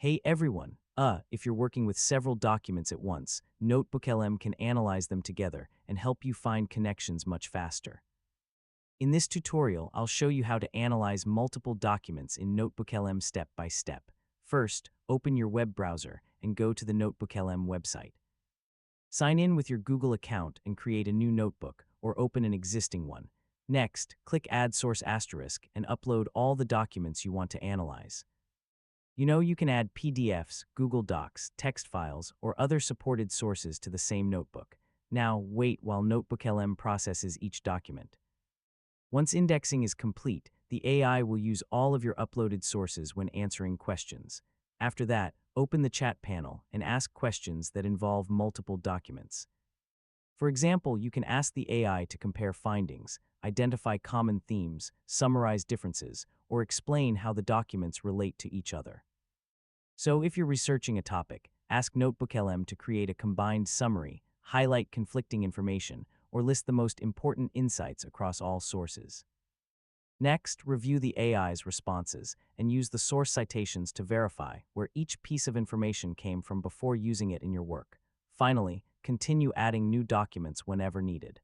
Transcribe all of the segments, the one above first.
Hey everyone! If you're working with several documents at once, NotebookLM can analyze them together and help you find connections much faster. In this tutorial, I'll show you how to analyze multiple documents in NotebookLM step by step. First, open your web browser and go to the NotebookLM website. Sign in with your Google account and create a new notebook or open an existing one. Next, click Add Source Asterisk and upload all the documents you want to analyze. You can add PDFs, Google Docs, text files, or other supported sources to the same notebook. Now, wait while NotebookLM processes each document. Once indexing is complete, the AI will use all of your uploaded sources when answering questions. After that, open the chat panel and ask questions that involve multiple documents. For example, you can ask the AI to compare findings, identify common themes, summarize differences, or explain how the documents relate to each other. So if you're researching a topic, ask NotebookLM to create a combined summary, highlight conflicting information, or list the most important insights across all sources. Next, review the AI's responses and use the source citations to verify where each piece of information came from before using it in your work. Finally, continue adding new documents whenever needed.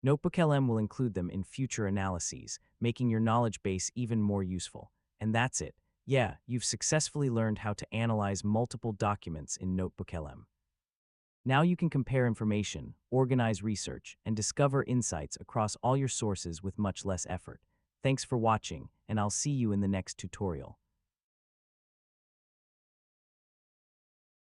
NotebookLM will include them in future analyses, making your knowledge base even more useful. And that's it. Yeah, you've successfully learned how to analyze multiple documents in NotebookLM. Now you can compare information, organize research, and discover insights across all your sources with much less effort. Thanks for watching, and I'll see you in the next tutorial.